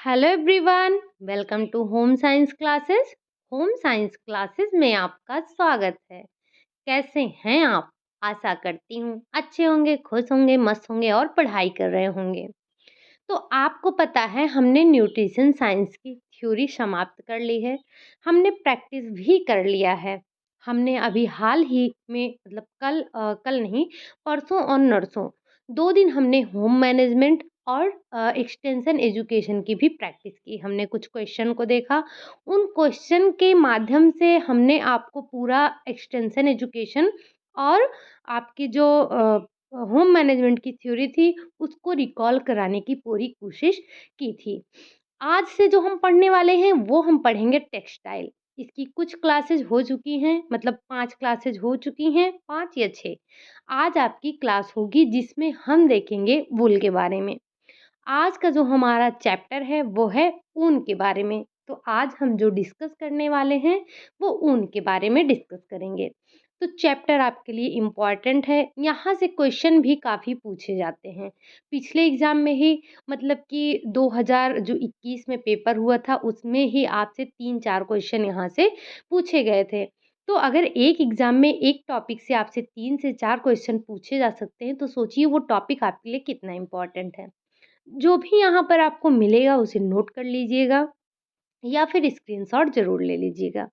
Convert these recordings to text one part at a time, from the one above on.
Hello everyone, welcome to home science classes. Home science classes में आपका स्वागत है। कैसे हैं आप? आशा करती हूँ अच्छे होंगे, खुश होंगे, मस्त होंगे और पढ़ाई कर रहे होंगे। तो आपको पता है हमने न्यूट्रिशन साइंस की थ्योरी समाप्त कर ली है। हमने प्रैक्टिस भी कर लिया है। हमने अभी हाल ही में मतलब कल नहीं, परसों और नरसों 2 दिन हमने होम मैनेजमेंट और एक्सटेंशन एजुकेशन की भी प्रैक्टिस की। हमने कुछ क्वेश्चन को देखा। उन क्वेश्चन के माध्यम से हमने आपको पूरा एक्सटेंशन एजुकेशन और आपकी जो होम मैनेजमेंट की थ्योरी थी उसको रिकॉल कराने की पूरी कोशिश की थी। आज से जो हम पढ़ने वाले हैं वो हम पढ़ेंगे टेक्सटाइल। इसकी कुछ क्लासेस हो चुकी हैं, मतलब 5 क्लासेस हो चुकी हैं, 5 या 6। आज आपकी क्लास होगी जिसमें हम देखेंगे वूल के बारे में। आज का जो हमारा चैप्टर है वो है ऊन के बारे में। तो आज हम जो डिस्कस करने वाले हैं वो ऊन के बारे में डिस्कस करेंगे। तो चैप्टर आपके लिए इम्पॉर्टेंट है। यहाँ से क्वेश्चन भी काफ़ी पूछे जाते हैं। पिछले एग्ज़ाम में ही मतलब कि 2021 में पेपर हुआ था उसमें ही आपसे 3-4 क्वेश्चन यहाँ से पूछे गए थे। तो अगर एक एग्ज़ाम में एक टॉपिक से आपसे 3 से 4 क्वेश्चन पूछे जा सकते हैं तो सोचिए वो टॉपिक आपके लिए कितना इम्पोर्टेंट है। जो भी यहाँ पर आपको मिलेगा उसे नोट कर लीजिएगा या फिर स्क्रीनशॉट ज़रूर ले लीजिएगा।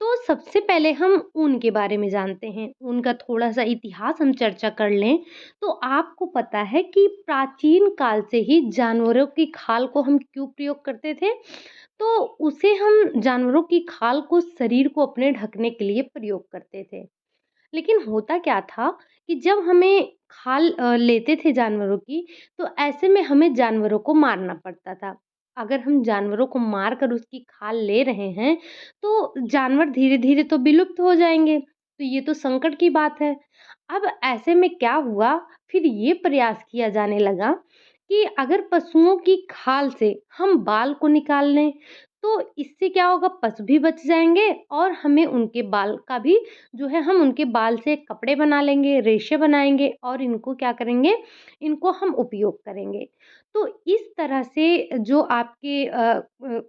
तो सबसे पहले हम ऊन के बारे में जानते हैं। ऊन का थोड़ा-सा इतिहास हम चर्चा कर लें, तो आपको पता है कि प्राचीन काल से ही जानवरों की खाल को हम क्यों प्रयोग करते थे? तो उसे हम जानवरों की खाल को शरीर को अपने ढकने के लिए प्रयोग करते थे। लेकिन होता क्या था कि जब हमें खाल लेते थे जानवरों की, तो ऐसे में हमें जानवरों को मारना पड़ता था। अगर हम जानवरों को मार कर उसकी खाल ले रहे हैं, तो जानवर धीरे-धीरे तो विलुप्त हो जाएँगे, तो ये तो संकट की बात है। अब ऐसे में क्या हुआ, फिर ये प्रयास किया जाने लगा कि अगर पशुओं की खाल से हम बाल को निकाल लें, तो इससे क्या होगा, पशु भी बच जाएँगे और हमें उनके बाल का भी जो है हम उनके बाल से कपड़े बना लेंगे, रेशे बनाएँगे और इनको क्या करेंगे, इनको हम उपयोग करेंगे। तो इस तरह से जो आपके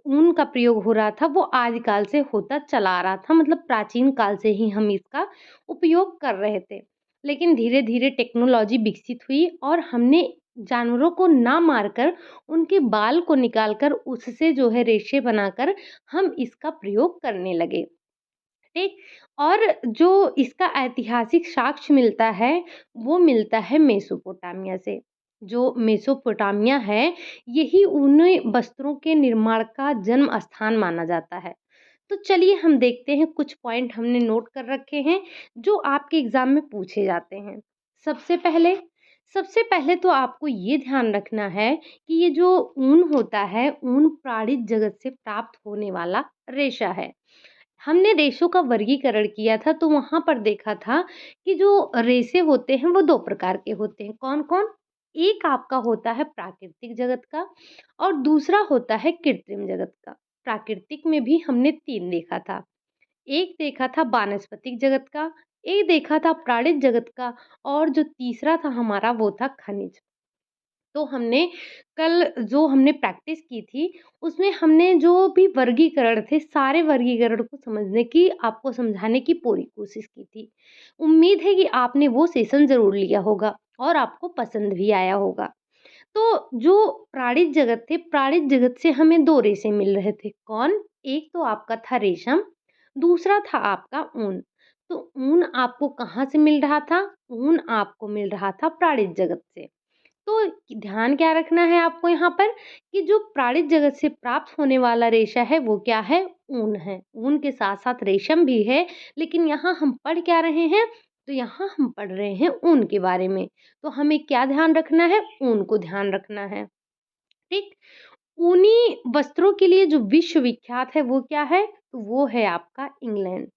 ऊन का प्रयोग हो रहा था वो आदिकाल से होता चला आ रहा था, मतलब प्राचीन काल से ही हम इसका उपयोग कर रहे थे। लेकिन धीरे-धीरे टेक्नोलॉजी विकसित हुई और हमने जानवरों को ना मारकर उनके बाल को निकाल कर उससे जो है रेशे बनाकर हम इसका प्रयोग करने लगे। ठीक? और जो इसका ऐतिहासिक साक्ष्य मिलता है, वो मिलता है मेसोपोटामिया से। जो मेसोपोटामिया है, यही ऊन वस्त्रों के निर्माण का जन्म स्थान माना जाता है। तो चलिए हम देखते हैं, कुछ पॉइंट हमने नोट कर रखे हैं, जो आपके एग्ज़ाम में पूछे जाते हैं। सबसे पहले सबसे पहले तो आपको ये ध्यान रखना है कि ये जो ऊन होता है, ऊन प्राणिज जगत से प्राप्त होने वाला रेशा है। हमने रेशों का वर्गीकरण किया था तो वहाँ पर देखा था कि जो रेशे होते हैं वो 2 प्रकार के होते हैं। कौन-कौन? एक आपका होता है प्राकृतिक जगत का और दूसरा होता है कृत्रिम जगत का। प्राकृतिक में भी हमने 3 देखा था। एक देखा था वानस्पतिक जगत का, एक देखा था प्राणिज जगत का और जो तीसरा था हमारा वो था खनिज। तो हमने कल जो हमने प्रैक्टिस की थी, उसमें हमने जो भी वर्गीकरण थे, सारे वर्गीकरण को समझने की, आपको समझाने की पूरी कोशिश की थी। उम्मीद है कि आपने वो सेशन ज़रूर लिया होगा और आपको पसंद भी आया होगा। तो जो प्राणिज जगत थे, प्राणिज जगत से हमें 2 रेशे मिल रहे थे। कौन? एक तो आपका था रेशम, दूसरा था आपका ऊन। तो ऊन आपको कहाँ से मिल रहा था? ऊन आपको मिल रहा था प्राणिज जगत से। तो ध्यान क्या रखना है आपको यहाँ पर कि जो प्राणिज जगत से प्राप्त होने वाला रेशा है वो क्या है? ऊन है। ऊन के साथ-साथ रेशम भी है, लेकिन यहाँ हम पढ़ क्या रहे हैं? तो यहाँ हम पढ़ रहे हैं ऊन के बारे में। तो हमें क्या ध्यान रखना है? ऊन को ध्यान रखना है। ठीक? ऊनी वस्त्रों के लिए जो विश्व विख्यात है वो क्या है? तो वो है आपका इंग्लैंड।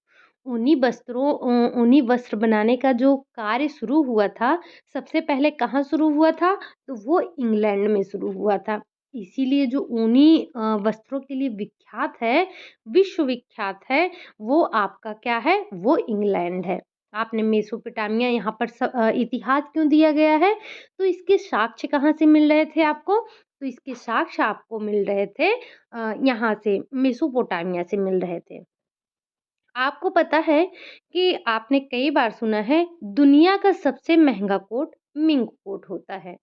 ऊनी वस्त्र बनाने का जो कार्य शुरू हुआ था, सबसे पहले कहाँ शुरू हुआ था? तो वो इंग्लैंड में शुरू हुआ था। इसीलिए जो ऊनी वस्त्रों के लिए विख्यात है, विश्व विख्यात है, वो आपका क्या है? वो इंग्लैंड है। आपने मेसोपोटामिया यहाँ पर इतिहास क्यों दिया गया है? तो इसके साक्ष्य कहाँ से मिल रहे थे आपको? तो इसके साक्ष्य आपको मिल रहे थे यहाँ से मेसोपोटामिया से मिल रहे थे। आपको पता है कि आपने कई बार सुना है दुनिया का सबसे महँगा कोट मिंक कोट होता है।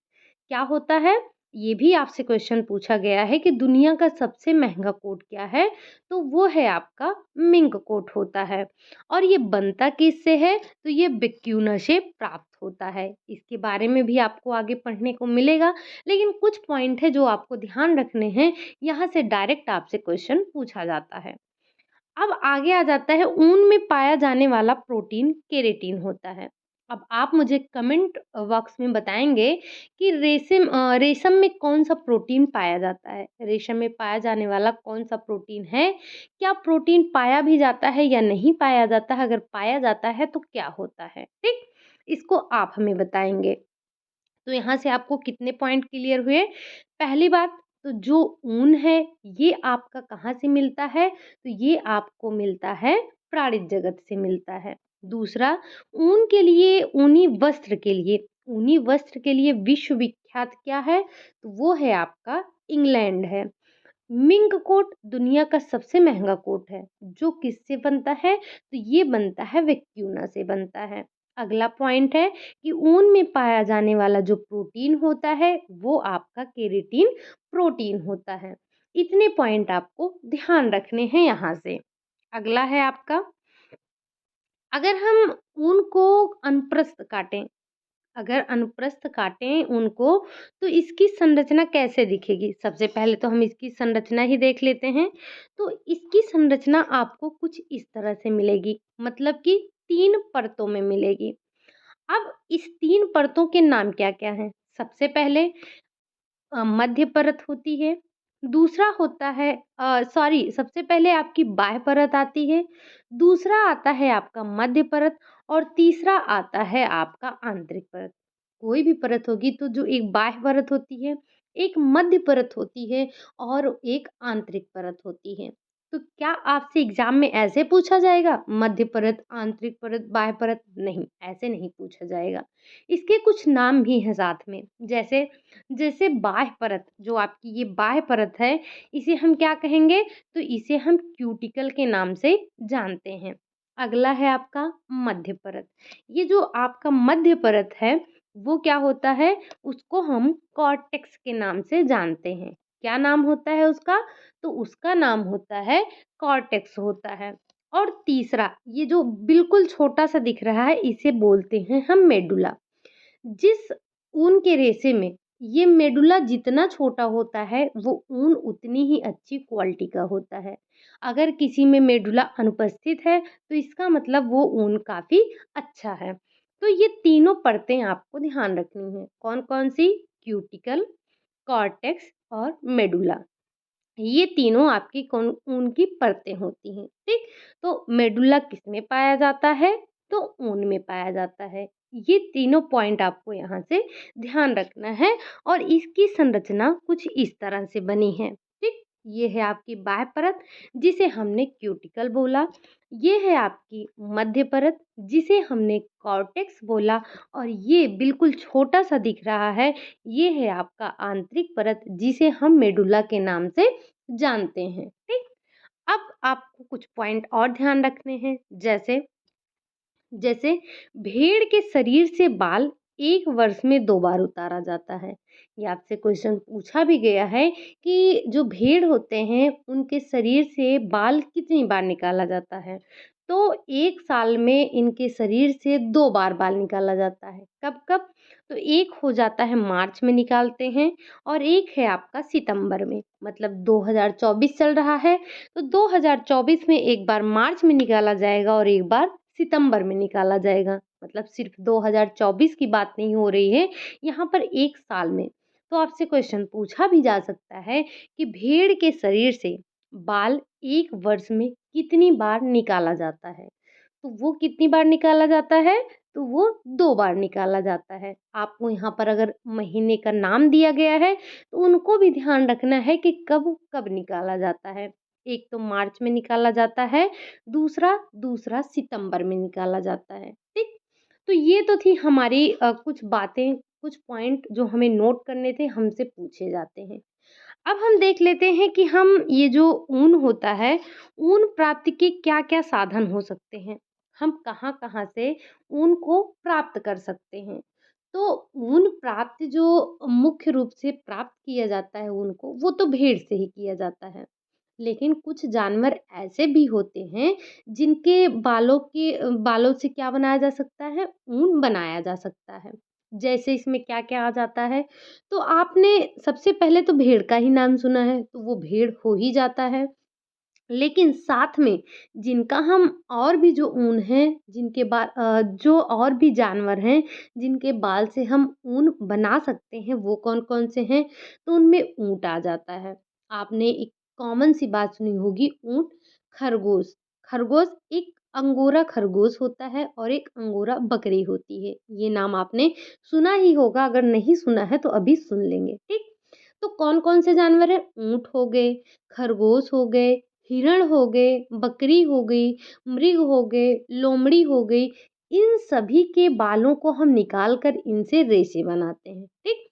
क्या होता है? ये भी आपसे क्वेश्चन पूछा गया है कि दुनिया का सबसे महँगा कोट क्या है? तो वो है आपका मिंक कोट होता है। और ये बनता किससे है? तो ये विक्यूना से प्राप्त होता है। इसके बारे में भी आपको आगे पढ़ने को मिलेगा, लेकिन कुछ पॉइंट है जो आपको ध्यान रखने हैं, यहाँ से डायरेक्ट आपसे क्वेश्चन पूछा जाता है। अब आगे आ जाता है ऊन में पाया जाने वाला प्रोटीन केराटिन होता है। अब आप मुझे कमेंट बॉक्स में बताएँगे कि रेशम में कौन-सा प्रोटीन पाया जाता है? रेशम में पाया जाने वाला कौन-सा प्रोटीन है? क्या प्रोटीन पाया भी जाता है या नहीं पाया जाता है? अगर पाया जाता है तो क्या होता है? ठीक? इसको आप हमें बताएँगे। तो यहाँ से आपको कितने पॉइंट क्लियर हुए? पहली बात तो जो ऊन है ये आपका कहाँ से मिलता है? तो ये आपको मिलता है प्राणिज जगत से मिलता है। दूसरा ऊन के लिए ऊनी वस्त्र के लिए विश्व विख्यात क्या है? तो वो है आपका इंग्लैंड है। मिंक कोट दुनिया का सबसे महंगा कोट है जो किससे बनता है? तो ये बनता है विक्यूना से बनता है। अगला पॉइंट है कि ऊन में पाया जाने वाला जो प्रोटीन होता है वो आपका केराटिन प्रोटीन होता है। इतने पॉइंट आपको ध्यान रखने हैं यहाँ से। अगला है आपका, अगर हम ऊन को अनुप्रस्थ काटें अगर अनुप्रस्थ काटें उनको तो इसकी संरचना कैसे दिखेगी? सबसे पहले तो हम इसकी संरचना ही देख लेते हैं। तो इसकी संरचना आपको कुछ इस तरह से मिलेगी, मतलब कि 3 परतों में मिलेगी। अब इस 3 परतों के नाम क्या-क्या हैं? सबसे पहले मध्य परत होती है, दूसरा होता है सबसे पहले आपकी बाह्य परत आती है, दूसरा आता है आपका मध्य परत और तीसरा आता है आपका आंतरिक परत। कोई भी परत होगी तो जो एक बाह्य परत होती है, एक मध्य परत होती है और एक आंतरिक परत होती है। तो क्या आपसे एग्ज़ाम में ऐसे पूछा जाएगा मध्य परत, आंतरिक परत, बाह्य परत? नहीं, ऐसे नहीं पूछा जाएगा। इसके कुछ नाम भी हैं साथ में, जैसे जैसे बाह्य परत, जो आपकी ये बाह्य परत है, इसे हम क्या कहेंगे? तो इसे हम क्यूटिकल के नाम से जानते हैं। अगला है आपका मध्य परत। ये जो आपका मध्य परत है, वो क्या होता है? उसको हम कॉर्टेक्स के नाम से जानते हैं। क्या नाम होता है उसका? तो उसका नाम होता है कॉर्टेक्स होता है। और तीसरा, ये जो बिल्कुल छोटा-सा दिख रहा है, इसे बोलते हैं हम मेडुला। जिस ऊन के रेशे में ये मेडुला जितना छोटा होता है वो ऊन उतनी ही अच्छी क्वालिटी का होता है। अगर किसी में मेडुला अनुपस्थित है तो इसका मतलब वो ऊन काफ़ी अच्छा है। तो ये तीनों परतें आपको ध्यान रखनी है। कौन-कौन सी? क्यूटिकल, कॉर्टेक्स और मेडुला। ये तीनों आपकी कौन ऊन की परतें होती हैं, ठीक? तो मेडुला किसमें पाया जाता है? तो ऊन में पाया जाता है। ये तीनों पॉइंट आपको यहाँ से ध्यान रखना है और इसकी संरचना कुछ इस तरह से बनी है, ठीक? ये है आपकी बाह्य परत जिसे हमने क्यूटिकल बोला, ये है आपकी मध्य परत जिसे हमने कॉर्टेक्स बोला और ये बिल्कुल छोटा-सा दिख रहा है, ये है आपका आंतरिक परत जिसे हम मेडुला के नाम से जानते हैं, ठीक? अब आपको कुछ पॉइंट और ध्यान रखने हैं, जैसे जैसे भेड़ के शरीर से बाल 1 वर्ष में 2 बार उतारा जाता है। ये आपसे क्वेश्चन पूछा भी गया है कि जो भेड़ होते हैं, उनके शरीर से बाल कितनी बार निकाला जाता है? तो 1 साल में इनके शरीर से 2 बार बाल निकाला जाता है। कब-कब? तो एक हो जाता है मार्च में निकालते हैं और एक है आपका सितंबर में। मतलब 2024 चल रहा है, तो 2024 में एक बार मार्च में निकाला जाएगा और एक बार सितंबर में निकाला जाएगा। मतलब सिर्फ 2024 की बात नहीं हो रही है, यहाँ पर 1 साल में। तो आपसे क्वेश्चन पूछा भी जा सकता है कि भेड़ के शरीर से बाल 1 वर्ष में कितनी बार निकाला जाता है? तो वो कितनी बार निकाला जाता है? तो वो 2 बार निकाला जाता है। आपको यहाँ पर अगर महीने का नाम दिया गया है, तो उनको भी ध्यान रखना है कि कब-कब निकाला जाता है। एक तो मार्च में निकाला जाता है, दूसरा सितंबर में निकाला जाता है, ठीक? तो ये तो थी हमारी कुछ बातें कुछ पॉइंट जो हमें नोट करने थे हमसे पूछे जाते हैं। अब हम देख लेते हैं कि हम ये जो ऊन होता है, ऊन प्राप्ति के क्या-क्या साधन हो सकते हैं। हम कहाँ-कहाँ से ऊन को प्राप्त कर सकते हैं। तो ऊन प्राप्ति जो मुख्य रूप से प्राप्त किया जाता है ऊन को, वो तो भेड़ से ही किया जाता है। लेकिन कुछ जानवर ऐसे भी होते हैं जिनके बालों से क्या बनाया जा सकता है? ऊन बनाया जा सकता है। जैसे इसमें क्या-क्या आ जाता है? तो आपने सबसे पहले तो भेड़ का ही नाम सुना है, तो वो भेड़ हो ही जाता है। लेकिन साथ में जिनका हम और भी जो ऊन है, जो और भी जानवर हैं, जिनके बाल से हम ऊन बना सकते हैं, वो कौन-कौन से हैं? तो उनमें ऊँट आ जाता है। आपने एक कॉमन सी बात सुनी होगी ऊँट, खरगोश। खरगोश एक अंगोरा खरगोश होता है और एक अंगोरा बकरी होती है। ये नाम आपने सुना ही होगा, अगर नहीं सुना है तो अभी सुन लेंगे, ठीक? तो कौन-कौन से जानवर हैं? ऊँट हो गए, खरगोश हो गए, हिरण हो गए, बकरी हो गई, मृग हो गए, लोमड़ी हो गई, इन सभी के बालों को हम निकाल कर इनसे रेशे बनाते हैं, ठीक?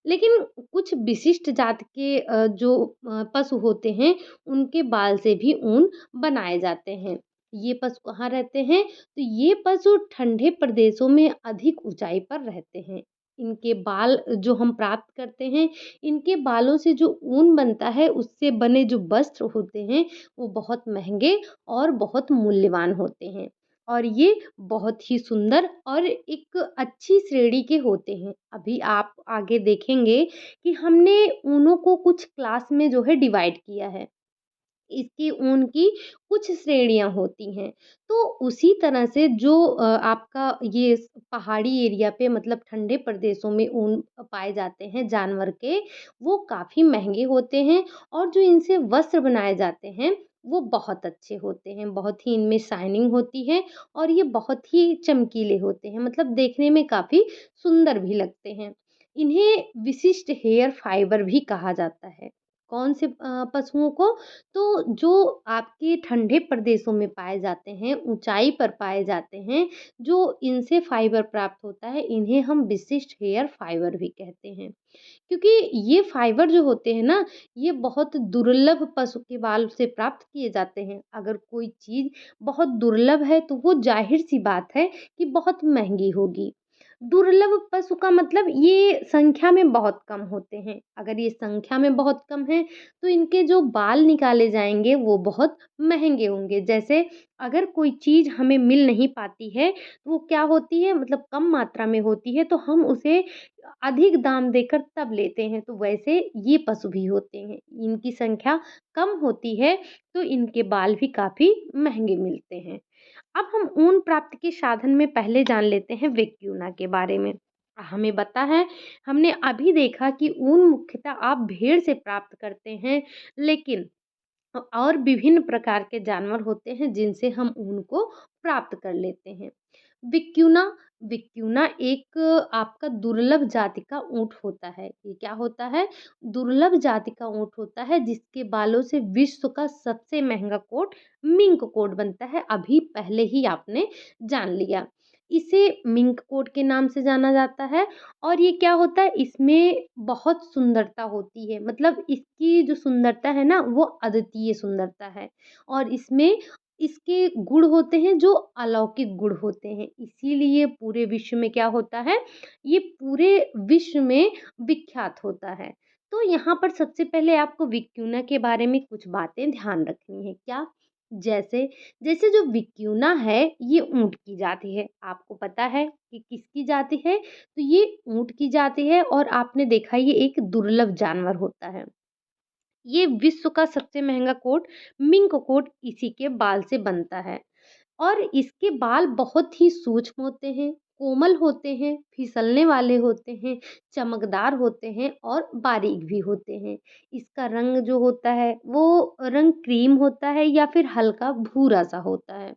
लेकिन कुछ विशिष्ट जात के जो पशु होते हैं, उनके बाल से भी ऊन बनाए जाते हैं। ये पशु कहाँ रहते हैं? तो ये पशु ठंडे प्रदेशों में अधिक ऊँचाई पर रहते हैं। इनके बाल जो हम प्राप्त करते हैं, इनके बालों से जो ऊन बनता है, उससे बने जो वस्त्र होते हैं, वो बहुत महँगे और बहुत मूल्यवान होते हैं। और ये बहुत ही सुंदर और एक अच्छी श्रेणी के होते हैं। अभी आप आगे देखेंगे कि हमने ऊनों को कुछ क्लास में जो है डिवाइड किया है। इसकी ऊन की कुछ श्रेणियाँ होती हैं। तो उसी तरह से जो आपका ये पहाड़ी एरिया पे मतलब ठंडे प्रदेशों में ऊन पाए जाते हैं जानवर के, वो काफ़ी महँगे होते हैं और जो इनसे वस्त्र बनाए जाते हैं, वो बहुत अच्छे होते हैं। बहुत ही इनमें शाइनिंग होती है और ये बहुत ही चमकीले होते हैं, मतलब देखने में काफ़ी सुंदर भी लगते हैं। इन्हें विशिष्ट हेयर फाइबर भी कहा जाता है। कौन से पशुओं को? तो जो आपके ठंडे प्रदेशों में पाए जाते हैं, ऊँचाई पर पाए जाते हैं, जो इनसे फाइबर प्राप्त होता है, इन्हें हम विशिष्ट हेयर फाइबर भी कहते हैं। क्योंकि ये फाइबर जो होते हैं ना, ये बहुत दुर्लभ पशु के बाल से प्राप्त किए जाते हैं। अगर कोई चीज़ बहुत दुर्लभ है, तो वो ज़ाहिर-सी बात है कि बहुत महँगी होगी। दुर्लभ पशु का मतलब ये संख्या में बहुत कम होते हैं। अगर ये संख्या में बहुत कम हैं, तो इनके जो बाल निकाले जाएँगे, वो बहुत महँगे होंगे। जैसे अगर कोई चीज़ हमें मिल नहीं पाती है, तो वो क्या होती है मतलब कम मात्रा में होती है, तो हम उसे अधिक दाम देकर तब लेते हैं, तो वैसे ये पशु भी होते हैं। इनकी संख्या कम होती है, तो इनके बाल भी काफ़ी महँगे मिलते हैं। अब हम ऊन प्राप्ति के साधन में पहले जान लेते हैं विक्यूना के बारे में। हमें पता है, हमने अभी देखा कि ऊन मुख्यतः आप भेड़ से प्राप्त करते हैं, लेकिन और विभिन्न प्रकार के जानवर होते हैं जिनसे हम ऊन को प्राप्त कर लेते हैं। विक्यूना विक्यूना एक आपका दुर्लभ जाति का ऊँट होता है। ये क्या होता है? दुर्लभ जाति का ऊँट होता है जिसके बालों से विश्व का सबसे महँगा कोट मिंक कोट बनता है। अभी पहले ही आपने जान लिया। इसे मिंक कोट के नाम से जाना जाता है और ये क्या होता है, इसमें बहुत सुंदरता होती है, मतलब इसकी जो सुंदरता है ना, वो अद्वितीय सुंदरता है और इसमें इसके गुण होते हैं जो अलौकिक गुण होते हैं। इसीलिए पूरे विश्व में क्या होता है, ये पूरे विश्व में विख्यात होता है। तो यहाँ पर सबसे पहले आपको विक्यूना के बारे में कुछ बातें ध्यान रखनी है। क्या? जैसे जैसे जो विक्यूना है, ये ऊँट की जाति है। आपको पता है कि किसकी जाति है? तो ये ऊँट की जाति है और आपने देखा ये एक दुर्लभ जानवर होता है। ये विश्व का सबसे महँगा कोट मिंक कोट इसी के बाल से बनता है और इसके बाल बहुत ही सूक्ष्म होते हैं, कोमल होते हैं, फिसलने वाले होते हैं, चमकदार होते हैं और बारीक भी होते हैं। इसका रंग जो होता है, वो रंग क्रीम होता है या फिर हल्का भूरा-सा होता है।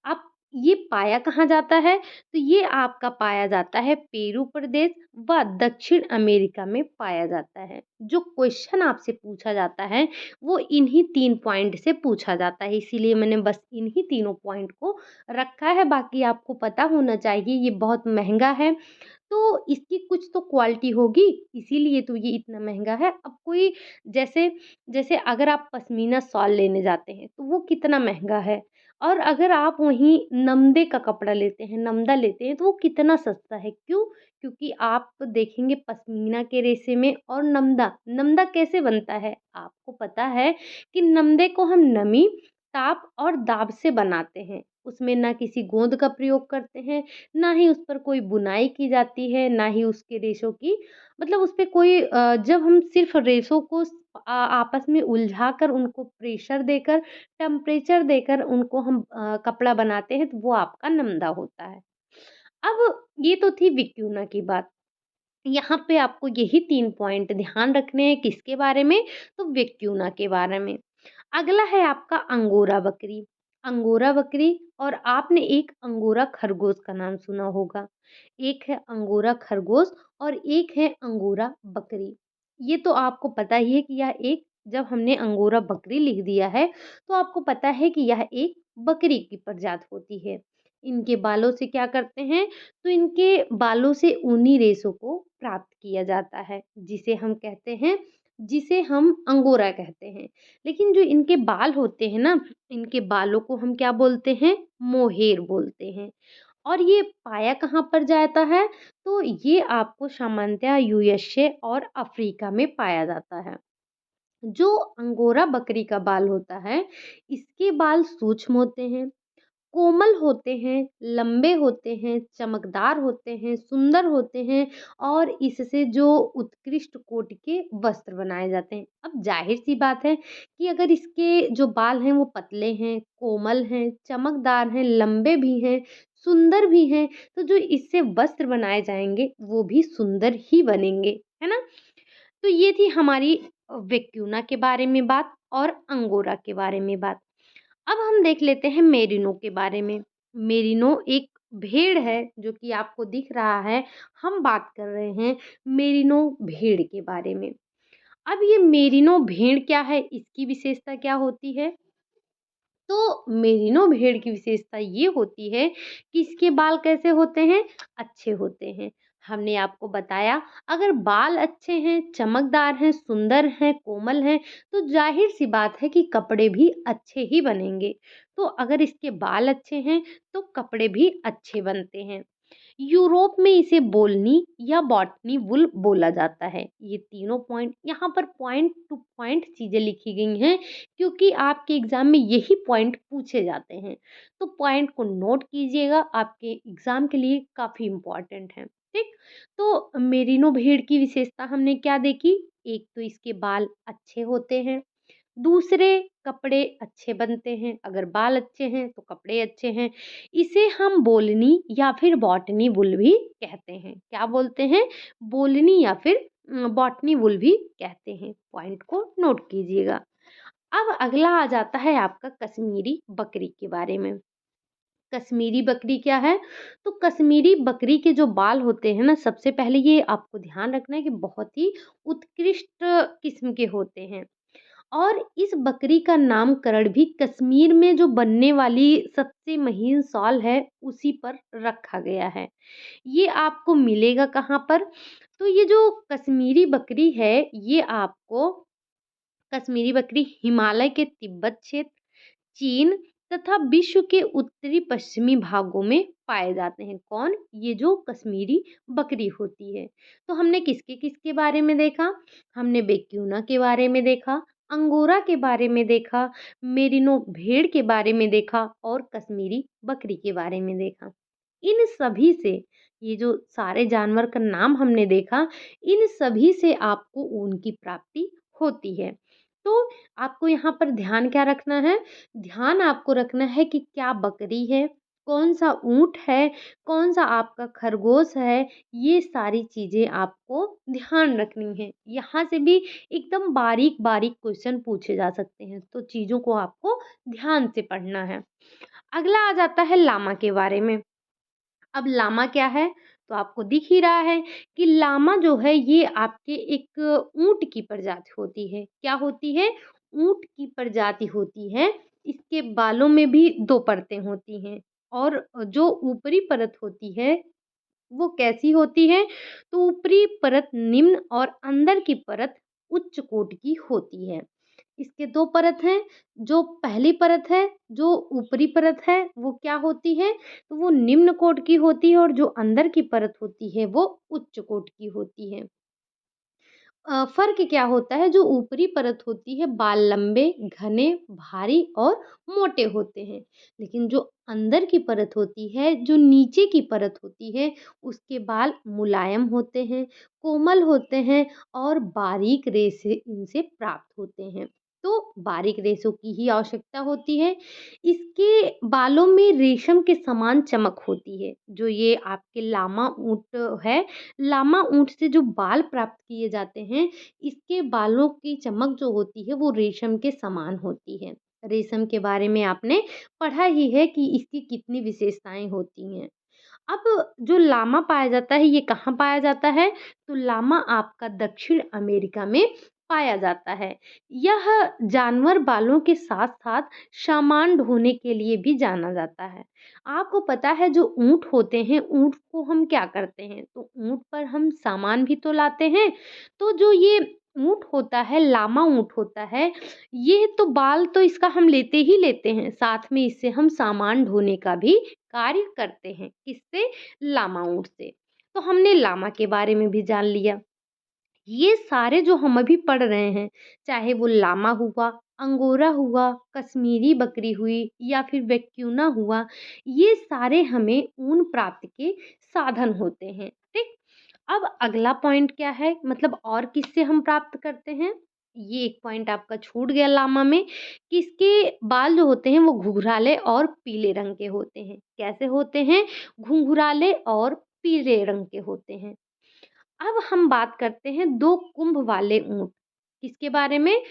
आप ये पाया कहाँ जाता है? तो ये आपका पाया जाता है पेरू प्रदेश व दक्षिण अमेरिका में पाया जाता है। जो क्वेश्चन आपसे पूछा जाता है, वो इन्हीं 3 पॉइंट से पूछा जाता है, इसीलिए मैंने बस इन्हीं तीनों पॉइंट को रखा है, बाकी आपको पता होना चाहिए ये बहुत महँगा है। तो इसकी कुछ तो क्वालिटी होगी, इसीलिए तो ये इतना महँगा है। अब कोई जैसे जैसे अगर आप पश्मीना शॉल लेने जाते हैं, तो वो कितना महँगा है और अगर आप वहीं नमदे का कपड़ा लेते हैं, नमदा लेते हैं, तो वो कितना सस्ता है। क्यों? क्योंकि आप देखेंगे पश्मीना के रेशे में और नमदा, नमदा कैसे बनता है? आपको पता है कि नमदे को हम नमी, ताप और दाब से बनाते हैं। उसमें ना किसी गोंद का प्रयोग करते हैं, ना ही उस पर कोई बुनाई की जाती है, ना ही उसके रेशों की मतलब उस पे कोई जब हम सिर्फ़ रेशों को आपस में उलझा कर उनको प्रेशर देकर, टेम्परेचर देकर उनको हम कपड़ा बनाते हैं, तो वो आपका नमदा होता है। अब ये तो थी विक्यूना की बात। यहाँ पे आपको यही 3 पॉइंट ध्यान रखने हैं किसके बारे में? तो विक्यूना के बारे में। अगला है आपका अंगोरा बकरी। अंगोरा बकरी और आपने एक अंगोरा खरगोश का नाम सुना होगा। एक है अंगोरा खरगोश और एक है अंगोरा बकरी। ये तो आपको पता ही है कि यह एक जब हमने अंगोरा बकरी लिख दिया है, तो आपको पता है कि यह एक बकरी की प्रजाति होती है। इनके बालों से क्या करते हैं? तो इनके बालों से ऊनी रेशों को प्राप्त किया जाता है, जिसे हम अंगोरा कहते हैं। लेकिन जो इनके बाल होते हैं ना, इनके बालों को हम क्या बोलते हैं? मोहेर बोलते हैं। और ये पाया कहाँ पर जाता है? तो ये आपको सामान्यतः यूएसए और अफ्रीका में पाया जाता है। जो अंगोरा बकरी का बाल होता है, इसके बाल सूक्ष्म होते हैं, कोमल होते हैं, लंबे होते हैं, चमकदार होते हैं, सुंदर होते हैं और इससे जो उत्कृष्ट कोटि के वस्त्र बनाए जाते हैं। अब ज़ाहिर-सी बात है कि अगर इसके जो बाल हैं वो पतले हैं, कोमल हैं, चमकदार हैं, लंबे भी हैं, सुंदर भी हैं, तो जो इससे वस्त्र बनाए जाएँगे वो भी सुंदर ही बनेंगे, है ना? तो ये थी हमारी वेक्यूना के बारे में बात और अंगोरा के बारे में बात। अब हम देख लेते हैं मेरिनो के बारे में। मेरिनो एक भेड़ है जो कि आपको दिख रहा है। हम बात कर रहे हैं मेरिनो भेड़ के बारे में। अब ये मेरिनो भेड़ क्या है, इसकी विशेषता क्या होती है? तो मेरिनो भेड़ की विशेषता ये होती है कि इसके बाल कैसे होते हैं? अच्छे होते हैं। हमने आपको बताया अगर बाल अच्छे हैं, चमकदार हैं, सुंदर हैं, कोमल हैं, तो ज़ाहिर-सी बात है कि कपड़े भी अच्छे ही बनेंगे। तो अगर इसके बाल अच्छे हैं, तो कपड़े भी अच्छे बनते हैं। यूरोप में इसे बोलनी या बॉटनी वुल बोला जाता है। ये तीनों पॉइंट यहाँ पर पॉइंट टू पॉइंट चीज़ें लिखी गई हैं क्योंकि आपके एग्ज़ाम में यही पॉइंट पूछे जाते हैं। तो पॉइंट को नोट कीजिएगा, आपके एग्ज़ाम के लिए काफ़ी इम्पोर्टेंट है। ठीक? तो मेरिनो भेड़ की विशेषता हमने क्या देखी? एक तो इसके बाल अच्छे होते हैं। दूसरे कपड़े अच्छे बनते हैं, अगर बाल अच्छे हैं तो कपड़े अच्छे हैं। इसे हम बोलनी या फिर बॉटनी वुल भी कहते हैं। क्या बोलते हैं? बोलनी या फिर बॉटनी वुल भी कहते हैं। पॉइंट को नोट कीजिएगा। अब अगला आ जाता है आपका कश्मीरी बकरी के बारे में। कश्मीरी बकरी क्या है? तो कश्मीरी बकरी के जो बाल होते हैं ना, सबसे पहले ये आपको ध्यान रखना है कि बहुत ही उत्कृष्ट किस्म के होते हैं। और इस बकरी का नामकरण भी कश्मीर में जो बनने वाली सबसे महीन शॉल है, उसी पर रखा गया है। ये आपको मिलेगा कहाँ पर? तो ये जो कश्मीरी बकरी है, ये आपको कश्मीरी बकरी हिमालय के तिब्बत क्षेत्र, चीन तथा विश्व के उत्तरी पश्चिमी भागों में पाए जाते हैं। कौन? ये जो कश्मीरी बकरी होती है। तो हमने किसके-किसके बारे में देखा? हमने बेक्यूना के बारे में देखा, अंगोरा के बारे में देखा, मेरिनो भेड़ के बारे में देखा और कश्मीरी बकरी के बारे में देखा। इन सभी से ये जो सारे जानवर का नाम हमने देखा, इन सभी से आपको ऊन की प्राप्ति होती है। तो आपको यहाँ पर ध्यान क्या रखना है? ध्यान आपको रखना है कि क्या बकरी है, कौन-सा ऊँट है, कौन-सा आपका खरगोश है, ये सारी चीज़ें आपको ध्यान रखनी है। यहाँ से भी एकदम बारीक-बारीक क्वेश्चन पूछे जा सकते हैं, तो चीज़ों को आपको ध्यान से पढ़ना है। अगला आ जाता है लामा के बारे में। अब लामा क्या है? तो आपको दिख ही रहा है कि लामा जो है ये आपके एक ऊँट की प्रजाति होती है। क्या होती है? ऊँट की प्रजाति होती है। इसके बालों में भी 2 परतें होती हैं और जो ऊपरी परत होती है वो कैसी होती है? तो ऊपरी परत निम्न और अंदर की परत उच्च कोटि की होती है। इसके 2 परत हैं, जो पहली परत है, जो ऊपरी परत है, वो क्या होती है? तो वो निम्न कोटि की होती है और जो अंदर की परत होती है, वो उच्च कोटि की होती है। फ़र्क क्या होता है? जो ऊपरी परत होती है, बाल लंबे, घने, भारी और मोटे होते हैं। लेकिन जो अंदर की परत होती है, जो नीचे की परत होती है, उसके बाल मुलायम होते हैं, कोमल होते हैं और बारीक रेशे इनसे प्राप्त होते हैं। तो बारीक रेशों की ही आवश्यकता होती है। इसके बालों में रेशम के समान चमक होती है। जो ये आपके लामा ऊँट है, लामा ऊँट से जो बाल प्राप्त किए जाते हैं, इसके बालों की चमक जो होती है वो रेशम के समान होती है। रेशम के बारे में आपने पढ़ा ही है कि इसकी कितनी विशेषताएँ होती हैं। अब जो लामा पाया जाता है ये कहाँ पाया जाता है? तो लामा आपका दक्षिण अमेरिका में पाया जाता है। यह जानवर बालों के साथ-साथ सामान ढोने के लिए भी जाना जाता है। आपको पता है जो ऊँट होते हैं, ऊँट को हम क्या करते हैं? तो ऊँट पर हम सामान भी तो लाते हैं। तो जो ये ऊँट होता है, लामा ऊँट होता है, ये तो बाल तो इसका हम लेते ही लेते हैं, साथ में इससे हम सामान ढोने का भी कार्य करते हैं। किससे? लामा ऊँट से। तो हमने लामा के बारे में भी जान लिया। ये सारे जो हम अभी पढ़ रहे हैं, चाहे वो लामा हुआ, अंगोरा हुआ, कश्मीरी बकरी हुई या फिर वेक्यूना हुआ, ये सारे हमें ऊन प्राप्ति के साधन होते हैं, ठीक? अब अगला पॉइंट क्या है? मतलब और किससे हम प्राप्त करते हैं? ये एक पॉइंट आपका छूट गया लामा में कि इसके बाल जो होते हैं वो घुंघराले और पीले रंग के होते हैं। कैसे होते हैं? घुंघराले और पीले रंग के होते हैं। अब हम बात करते हैं 2 कुंभ वाले ऊँट। किसके बारे में?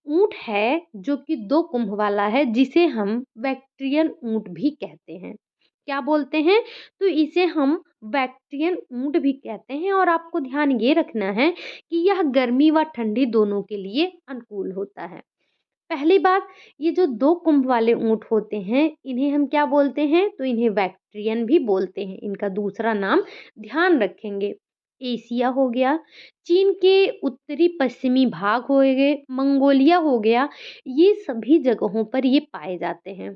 ऊँट है जो कि 2 कुंभ वाला है जिसे हम बैक्ट्रियन ऊँट भी कहते हैं। क्या बोलते हैं? तो इसे हम बैक्ट्रियन ऊँट भी कहते हैं और आपको ध्यान ये रखना है कि यह गर्मी व ठंडी दोनों के लिए अनुकूल होता है। पहली बात, ये जो 2 कुंभ वाले ऊँट होते हैं, इन्हें हम क्या बोलते हैं? तो इन्हें बैक्ट्रियन भी बोलते हैं। इनका दूसरा नाम ध्यान रखेंगे। एशिया हो गया, चीन के उत्तरी पश्चिमी भाग हो गए, मंगोलिया हो गया, ये सभी जगहों पर ये पाए जाते हैं।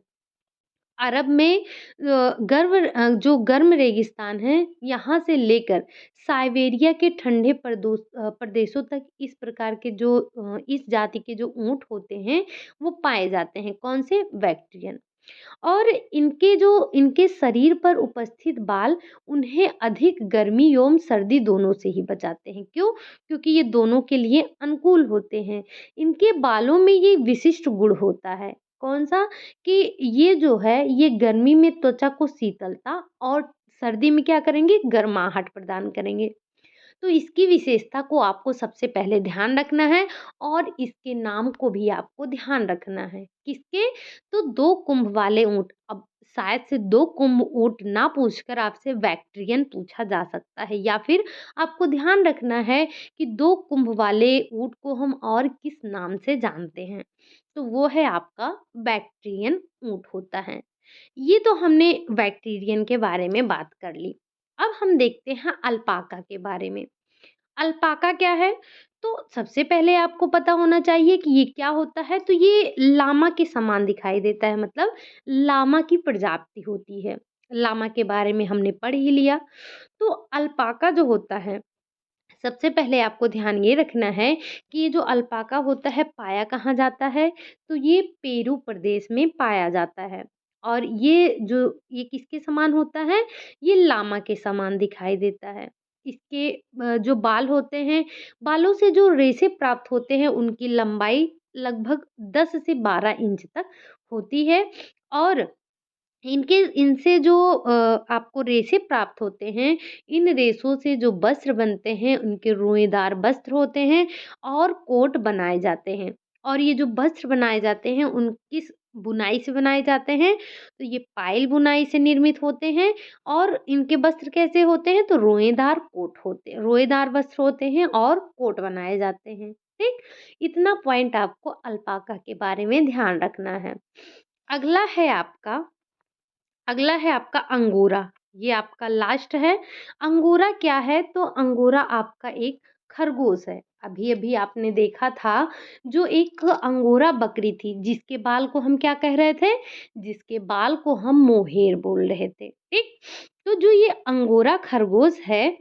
अरब में जो गर्म रेगिस्तान है, यहाँ से लेकर साइबेरिया के ठंडे प्रदेशों तक इस प्रकार के जो इस जाति के जो ऊँट होते हैं, वो पाए जाते हैं। कौन से? बैक्ट्रियन। और इनके शरीर पर उपस्थित बाल उन्हें अधिक गर्मी एवं सर्दी दोनों से ही बचाते हैं। क्यों? क्योंकि ये दोनों के लिए अनुकूल होते हैं। इनके बालों में ये विशिष्ट गुण होता है। कौन-सा? कि ये जो है ये गर्मी में त्वचा को शीतलता और सर्दी में क्या करेंगे? गर्माहट प्रदान करेंगे। तो इसकी विशेषता को आपको सबसे पहले ध्यान रखना है और इसके नाम को भी आपको ध्यान रखना है। किसके? तो 2 कुंभ वाले ऊँट। अब शायद से 2 कुंभ ऊँट ना पूछकर आपसे बैक्ट्रियन पूछा जा सकता है या फिर आपको ध्यान रखना है कि 2 कुंभ वाले ऊँट को हम और किस नाम से जानते हैं। तो वो है आपका बैक्ट्रियन ऊँट होता है। ये तो हमने बैक्टीरियन के बारे में बात कर ली। अब हम देखते हैं अल्पाका के बारे में। अल्पाका क्या है? तो सबसे पहले आपको पता होना चाहिए कि ये क्या होता है, तो ये लामा के समान दिखाई देता है, मतलब लामा की प्रजाति होती है। लामा के बारे में हमने पढ़ ही लिया। तो अल्पाका जो होता है, सबसे पहले आपको ध्यान ये रखना है कि ये जो अल्पाका होता है पाया कहाँ जाता है? तो ये पेरू प्रदेश में पाया जाता है। और ये किसके समान होता है? ये लामा के समान दिखाई देता है। इसके जो बाल होते हैं, बालों से जो रेशे प्राप्त होते हैं उनकी लंबाई लगभग 10 से 12 इंच तक होती है और इनसे जो आपको रेशे प्राप्त होते हैं, इन रेशों से जो वस्त्र बनते हैं, उनके रोएदार वस्त्र होते हैं और कोट बनाए जाते हैं। और ये जो वस्त्र बनाए जाते हैं, बुनाई से बनाए जाते हैं, तो ये पायल बुनाई से निर्मित होते हैं। और इनके वस्त्र कैसे होते हैं, तो रोएदार वस्त्र होते हैं और कोट बनाए जाते हैं। ठीक, इतना पॉइंट आपको अल्पाका के बारे में ध्यान रखना है। अगला है आपका अगला है आपका अंगोरा। ये आपका लास्ट है। अंगोरा क्या है, तो अंगोरा आपका एक खरगोश है। अभी अभी आपने देखा था, जो एक अंगोरा बकरी थी, जिसके बाल को हम क्या कह रहे थे, जिसके बाल को हम मोहेर बोल रहे थे। ठीक, तो जो ये अंगोरा खरगोश है,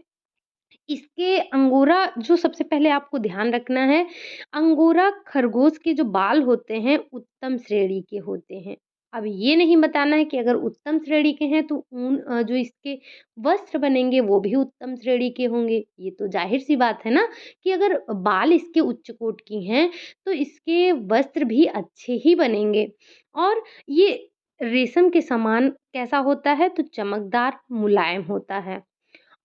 इसके अंगोरा जो सबसे पहले आपको ध्यान रखना है, अंगोरा खरगोश के जो बाल होते हैं उत्तम श्रेणी के होते हैं। अब ये नहीं बताना है कि अगर उत्तम श्रेणी के हैं तो जो इसके वस्त्र बनेंगे वो भी उत्तम श्रेणी के होंगे। ये तो ज़ाहिर-सी बात है ना, कि अगर बाल इसके उच्च कोटि की हैं तो इसके वस्त्र भी अच्छे ही बनेंगे। और ये रेशम के समान कैसा होता है, तो चमकदार, मुलायम होता है।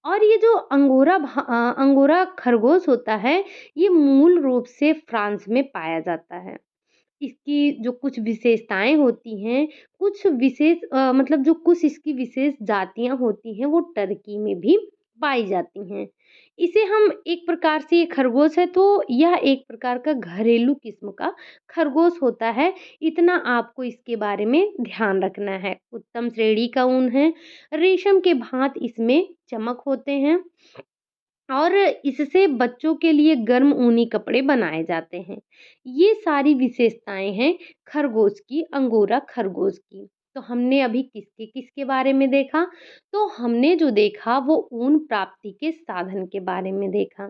और ये जो अंगोरा खरगोश होता है, ये मूल रूप से फ्रांस में पाया जाता है। इसकी जो कुछ विशेषताएँ होती हैं, मतलब जो कुछ इसकी विशेष जातियाँ होती हैं, वो टर्की में भी पाई जाती हैं। इसे हम एक प्रकार से, ये खरगोश है तो यह एक प्रकार का घरेलू किस्म का खरगोश होता है। इतना आपको इसके बारे में ध्यान रखना है। उत्तम श्रेणी का ऊन है, रेशम के भाँत इसमें चमक होते हैं और इससे बच्चों के लिए गर्म ऊनी कपड़े बनाए जाते हैं। ये सारी विशेषताएँ हैं खरगोश की, अंगोरा खरगोश की। तो हमने अभी किसके-किसके बारे में देखा? तो हमने जो देखा वो ऊन प्राप्ति के साधन के बारे में देखा।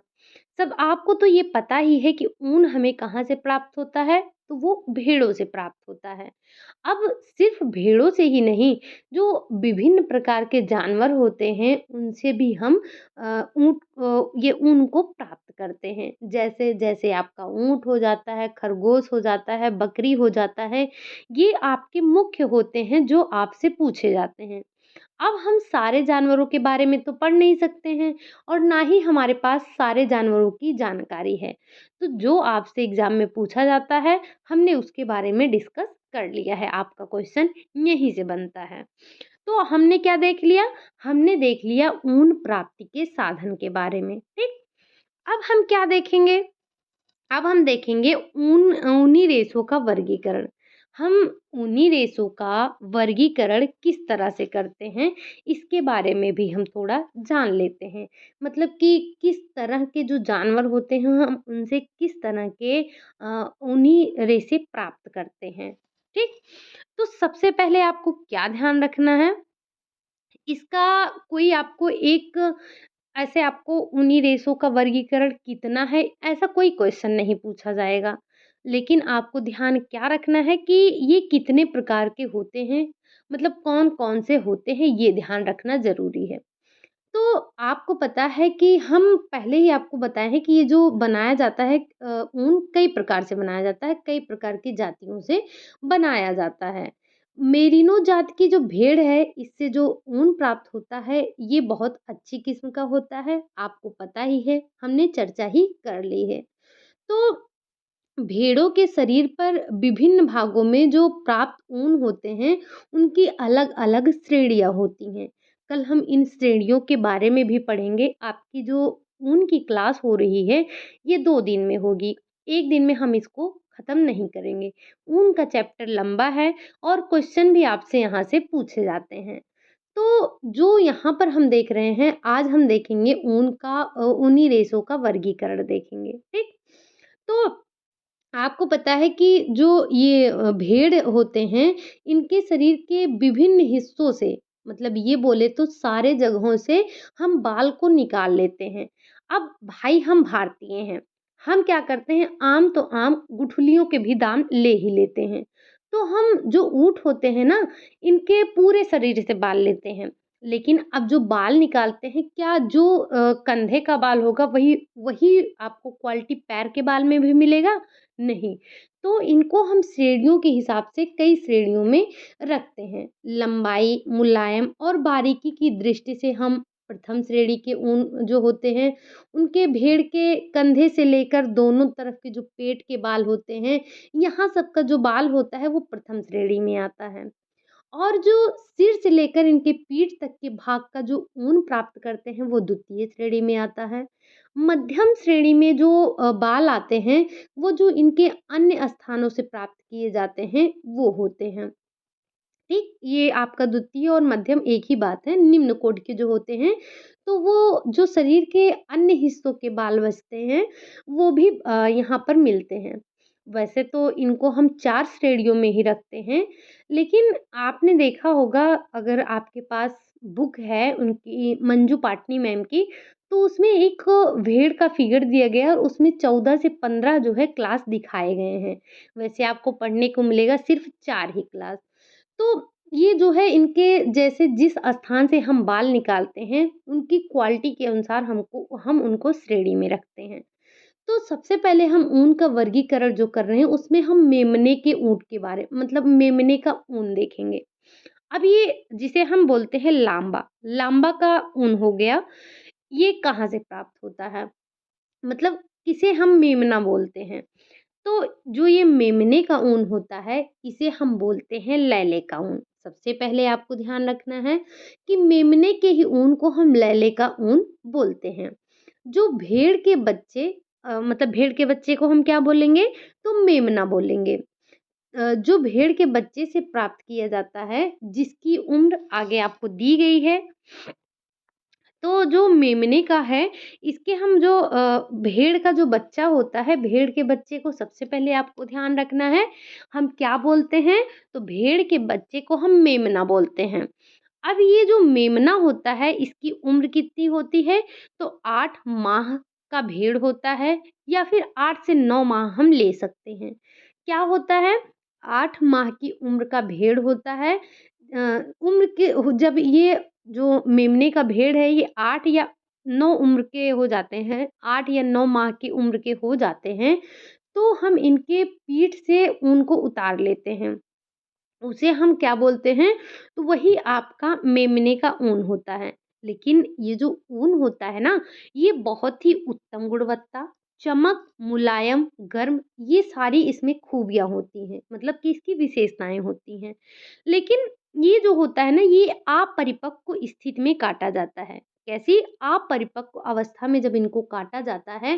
सब आपको तो ये पता ही है कि ऊन हमें कहाँ से प्राप्त होता है, तो वो भेड़ों से प्राप्त होता है। अब सिर्फ़ भेड़ों से ही नहीं, जो विभिन्न प्रकार के जानवर होते हैं, उनसे भी हम ये ऊन को प्राप्त करते हैं। जैसे-जैसे आपका ऊँट हो जाता है, खरगोश हो जाता है, बकरी हो जाता है, ये आपके मुख्य होते हैं जो आपसे पूछे जाते हैं। अब हम सारे जानवरों के बारे में तो पढ़ नहीं सकते हैं और ना ही हमारे पास सारे जानवरों की जानकारी है। तो जो आपसे एग्ज़ाम में पूछा जाता है, हमने उसके बारे में डिस्कस कर लिया है, आपका क्वेश्चन यहीं से बनता है। तो हमने क्या देख लिया? हमने देख लिया ऊन प्राप्ति के साधन के बारे में, ठीक? अब हम क्या देखेंगे? अब हम देखेंगे ऊनी रेशों का वर्गीकरण। हम ऊनी रेशों का वर्गीकरण किस तरह से करते हैं, इसके बारे में भी हम थोड़ा जान लेते हैं। मतलब कि किस तरह के जो जानवर होते हैं, हम उनसे किस तरह के ऊनी रेशे प्राप्त करते हैं, ठीक? तो सबसे पहले आपको क्या ध्यान रखना है, इसका कोई आपको एक ऐसे आपको ऊनी रेशों का वर्गीकरण कितना है, ऐसा कोई क्वेश्चन नहीं पूछा जाएगा। लेकिन आपको ध्यान क्या रखना है कि ये कितने प्रकार के होते हैं, मतलब कौन-कौन से होते हैं, ये ध्यान रखना ज़रूरी है। तो आपको पता है कि हम पहले ही आपको बताए हैं कि ये जो बनाया जाता है ऊन कई प्रकार से बनाया जाता है, कई प्रकार की जातियों से बनाया जाता है। मेरिनो जात की जो भेड़ है, इससे जो ऊन प्राप्त होता है, ये बहुत अच्छी किस्म का होता है, आपको पता ही है, हमने चर्चा ही कर ली है। तो भेड़ों के शरीर पर विभिन्न भागों में जो प्राप्त ऊन होते हैं, उनकी अलग-अलग श्रेणियाँ होती हैं। कल हम इन श्रेणियों के बारे में भी पढ़ेंगे। आपकी जो ऊन की क्लास हो रही है, ये 2 दिन में होगी। 1 दिन में हम इसको खत्म नहीं करेंगे। ऊन का चैप्टर लंबा है और क्वेश्चन भी आपसे यहाँ से पूछे जाते हैं। तो जो यहाँ पर हम देख रहे हैं, आज हम देखेंगे ऊनी रेशों का वर्गीकरण देखेंगे, ठीक? तो आपको पता है कि जो ये भेड़ होते हैं, इनके शरीर के विभिन्न हिस्सों से, मतलब ये बोले तो सारे जगहों से हम बाल को निकाल लेते हैं। अब भाई हम भारतीय हैं, हम क्या करते हैं, आम तो आम गुठलियों के भी दाम ले ही लेते हैं। तो हम जो ऊँट होते हैं ना, इनके पूरे शरीर से बाल लेते हैं। लेकिन अब जो बाल निकालते हैं, क्या जो कंधे का बाल होगा वही वही आपको क्वालिटी पैर के बाल में भी मिलेगा? नहीं। तो इनको हम श्रेणियों के हिसाब से कई श्रेणियों में रखते हैं। लंबाई, मुलायम और बारीकी की दृष्टि से हम प्रथम श्रेणी के ऊन जो होते हैं, उनके भेड़ के कंधे से लेकर दोनों तरफ के जो पेट के बाल होते हैं, यहाँ सब का जो बाल होता है वो प्रथम श्रेणी में आता है। और जो सिर से लेकर इनके पीठ तक के भाग का जो ऊन प्राप्त करते हैं वो द्वितीय श्रेणी में आता है। मध्यम श्रेणी में जो बाल आते हैं वो जो इनके अन्य स्थानों से प्राप्त किए जाते हैं वो होते हैं। ठीक, ये आपका द्वितीय और मध्यम एक ही बात है। निम्न कोटि के जो होते हैं, तो वो जो शरीर के अन्य हिस्सों के बाल बचते हैं, वो भी यहाँ पर मिलते हैं। वैसे तो इनको हम 4 श्रेणियों में ही रखते हैं, लेकिन आपने देखा होगा अगर आपके पास बुक है उनकी मंजू पाटनी मैम की, तो उसमें एक भेड़ का फिगर दिया गया है और उसमें 14 से 15 जो है क्लास दिखाए गए हैं। वैसे आपको पढ़ने को मिलेगा सिर्फ़ 4 ही क्लास। तो ये जो है इनके जैसे जिस स्थान से हम बाल निकालते हैं, उनकी क्वालिटी के अनुसार हम उनको श्रेणी में रखते हैं। तो सबसे पहले हम ऊन का वर्गीकरण जो कर रहे हैं, उसमें हम मेमने के ऊँट के बारे मतलब मेमने का ऊन देखेंगे। अब ये जिसे हम बोलते हैं लांबा, लांबा का ऊन हो गया, ये कहाँ से प्राप्त होता है? मतलब किसे हम मेमना बोलते हैं। तो जो ये मेमने का ऊन होता है, इसे हम बोलते हैं लैले का ऊन। सबसे पहले आपको ध्यान रखना है कि मेमने के ही ऊन को हम लैले का ऊन बोलते हैं। जो भेड़ के बच्चे मतलब भेड़ के बच्चे को हम क्या बोलेंगे? तो मेमना बोलेंगे। जो भेड़ के बच्चे से प्राप्त किया जाता है, जिसकी उम्र आगे आपको दी गई है, तो जो मेमने का है, इसके हम जो भेड़ का जो बच्चा होता है, भेड़ के बच्चे को सबसे पहले आपको ध्यान रखना है, हम क्या बोलते हैं? तो भेड़ के बच्चे को हम मेमना बोलते हैं। अब ये जो मेमना होता है, इसकी उम्र कितनी होती है? तो 8 माह का भेड़ होता है या फिर 8 से 9 माह हम ले सकते हैं। क्या होता है? 8 माह की उम्र का भेड़ होता है। उम्र के जब ये जो मेमने का भेड़ है ये 8 या 9 उम्र के हो जाते हैं, 8 या 9 माह की उम्र के हो जाते हैं, तो हम इनके पीठ से ऊन को उतार लेते हैं। उसे हम क्या बोलते हैं? तो वही आपका मेमने का ऊन होता है। लेकिन ये जो ऊन होता है ना, ये बहुत ही उत्तम गुणवत्ता, चमक, मुलायम, गर्म ये सारी इसमें खूबियाँ होती हैं, मतलब कि इसकी विशेषताएँ होती हैं। लेकिन ये जो होता है ना, ये अपरिपक्व स्थिति में काटा जाता है। कैसी? अपरिपक्व अवस्था में जब इनको काटा जाता है,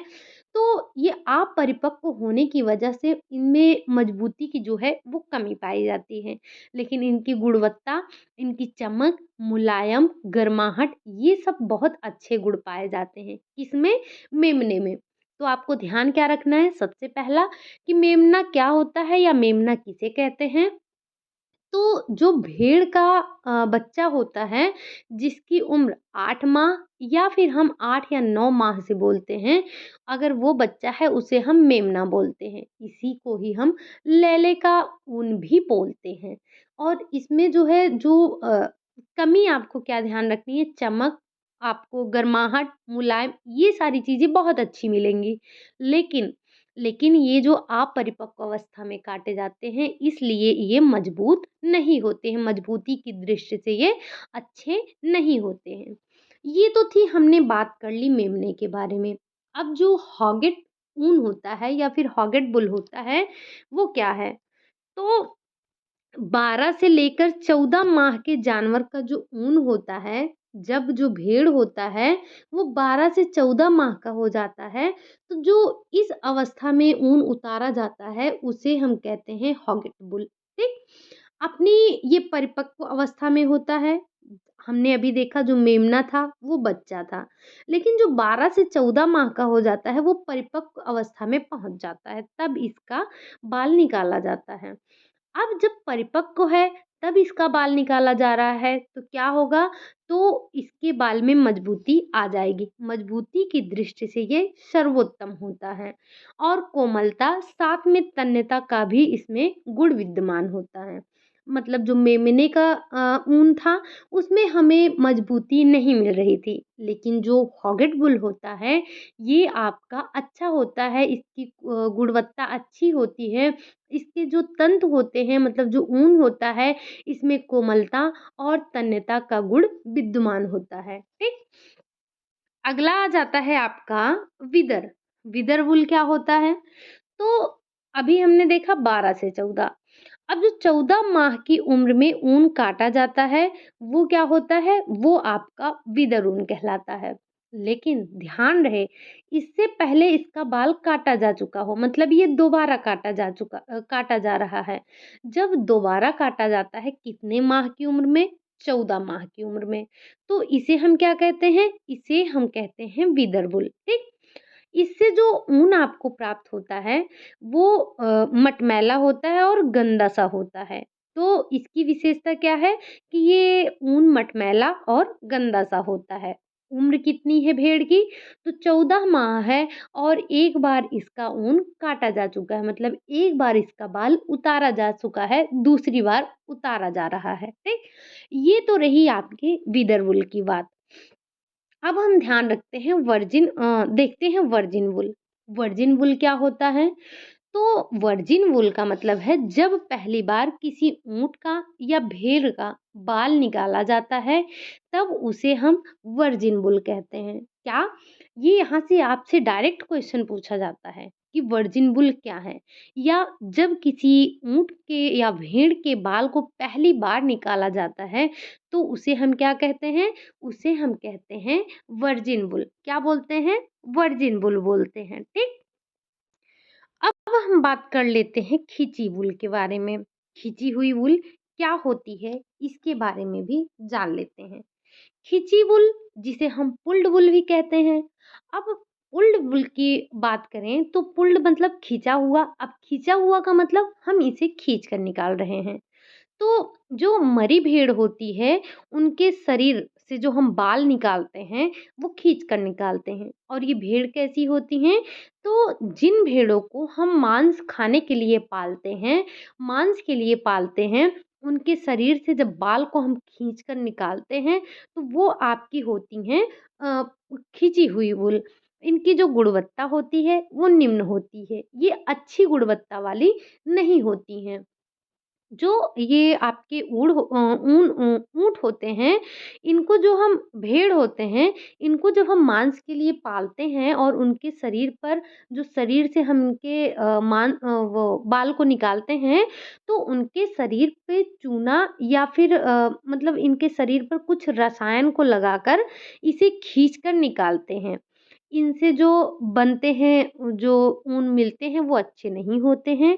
तो ये अपरिपक्व होने की वजह से इनमें मजबूती की जो है वो कमी पाई जाती है। लेकिन इनकी गुणवत्ता, इनकी चमक, मुलायम, गर्माहट ये सब बहुत अच्छे गुण पाए जाते हैं। किसमें? मेमने में। तो आपको ध्यान क्या रखना है? सबसे पहला कि मेमना क्या होता है या मेमना किसे कहते हैं? तो जो भेड़ का बच्चा होता है, जिसकी उम्र 8 माह या फिर हम 8 या 9 माह से बोलते हैं, अगर वो बच्चा है उसे हम मेमना बोलते हैं। इसी को ही हम लैले का ऊन भी बोलते हैं। और इसमें जो है कमी आपको क्या ध्यान रखनी है, चमक, आपको गर्माहट, मुलायम ये सारी चीज़ें बहुत अच्छी मिलेंगी। लेकिन लेकिन ये जो अपरिपक्व अवस्था में काटे जाते हैं, इसलिए ये मजबूत नहीं होते हैं, मजबूती की दृष्टि से ये अच्छे नहीं होते हैं। ये तो थी हमने बात कर ली मेमने के बारे में। अब जो हॉगेट ऊन होता है या फिर हॉगेट वूल होता है, वो क्या है? तो 12 से लेकर 14 माह के जानवर का जो ऊन होता है, जब जो भेड़ होता है, वो 12 से 14 माह का हो जाता है, तो जो इस अवस्था में ऊन उतारा जाता है, उसे हम कहते हैं हॉगेट बुल, ठीक? अपनी ये परिपक्व अवस्था में होता है। हमने अभी देखा जो मेमना था, वो बच्चा था। लेकिन जो 12 से 14 माह का हो जाता है, वो परिपक्व अवस्था में पहुँच जाता है, तब इसका बाल निकाला जाता है। अब जब परिपक्व है तब इसका बाल निकाला जा रहा है तो क्या होगा? तो इसके बाल में मजबूती आ जाएगी। मजबूती की दृष्टि से ये सर्वोत्तम होता है और कोमलता साथ में तन्यता का भी इसमें गुण विद्यमान होता है। मतलब जो मेमने का ऊन था, उसमें हमें मजबूती नहीं मिल रही थी। लेकिन जो हॉगेट वूल होता है, ये आपका अच्छा होता है, इसकी गुणवत्ता अच्छी होती है। इसके जो तंतु होते हैं, मतलब जो ऊन होता है, इसमें कोमलता और तन्यता का गुण विद्यमान होता है। ठीक? अगला आ जाता है आपका विदर। विदर वूल क्या होता है? तो अभी हमने देखा 12 से 14। अब जो 14 माह की उम्र में ऊन काटा जाता है, वो क्या होता है? वो आपका विदर ऊन कहलाता है। लेकिन ध्यान रहे, इससे पहले इसका बाल काटा जा चुका हो, मतलब ये दोबारा काटा जा रहा है। जब दोबारा काटा जाता है कितने माह की उम्र में? 14 माह की उम्र में। तो इसे हम क्या कहते हैं? इसे हम कहते हैं विदर वूल। ठीक? इससे जो ऊन आपको प्राप्त होता है, वो मटमैला होता है और गंदा-सा होता है। तो इसकी विशेषता क्या है कि ये ऊन मटमैला और गंदा-सा होता है। उम्र कितनी है भेड़ की? तो 14 माह है और एक बार इसका ऊन काटा जा चुका है, मतलब एक बार इसका बाल उतारा जा चुका है, दूसरी बार उतारा जा रहा है। ठीक? ये तो रही आपकी विदर वूल की बात। अब हम ध्यान रखते हैं देखते हैं वर्जिन वूल। वर्जिन वूल क्या होता है? तो वर्जिन वूल का मतलब है जब पहली बार किसी ऊंट का या भेड़ का बाल निकाला जाता है, तब उसे हम वर्जिन वूल कहते हैं। क्या? ये यहाँ से आपसे डायरेक्ट क्वेश्चन पूछा जाता है कि वर्जिन वूल क्या है? या जब किसी ऊंट के या भेड़ के बाल को पहली बार निकाला जाता है, तो उसे हम क्या कहते हैं? उसे हम कहते हैं वर्जिन वूल। क्या बोलते हैं? वर्जिन वूल बोलते हैं। ठीक? अब हम बात कर लेते हैं खिंची वूल के बारे में। खिंची हुई वूल क्या होती है, इसके बारे में भी जान लेते हैं। खिंची वूल, जिसे हम पुल्ड वूल भी कहते हैं। अब पुल्ड वूल की बात करें तो पुल्ड मतलब खिंचा हुआ। अब खिंचा हुआ का मतलब हम इसे खींच कर निकाल रहे हैं। तो जो मरी भेड़ होती है, उनके शरीर से जो हम बाल निकालते हैं, वो खींच कर निकालते हैं। और ये भेड़ कैसी होती हैं? तो जिन भेड़ों को हम मांस खाने के लिए पालते हैं, मांस के लिए पालते हैं, उनके शरीर से जब बाल को हम खींच कर निकालते हैं, तो वो आपकी होती हैं अ, खिंची हुई वूल। इनकी जो गुणवत्ता होती है, वो निम्न होती है। ये अच्छी गुणवत्ता वाली नहीं होती हैं। जो ये आपके ऊँट होते हैं, इनको जो हम भेड़ होते हैं, इनको जब हम मांस के लिए पालते हैं और उनके शरीर पर जो शरीर से हम इनके वो बाल को निकालते हैं, तो उनके शरीर पे चूना या फिर मतलब इनके शरीर पर कुछ रसायन को लगाकर इसे खींच कर निकालते हैं। इनसे जो बनते हैं, जो ऊन मिलते हैं, वो अच्छे नहीं होते हैं।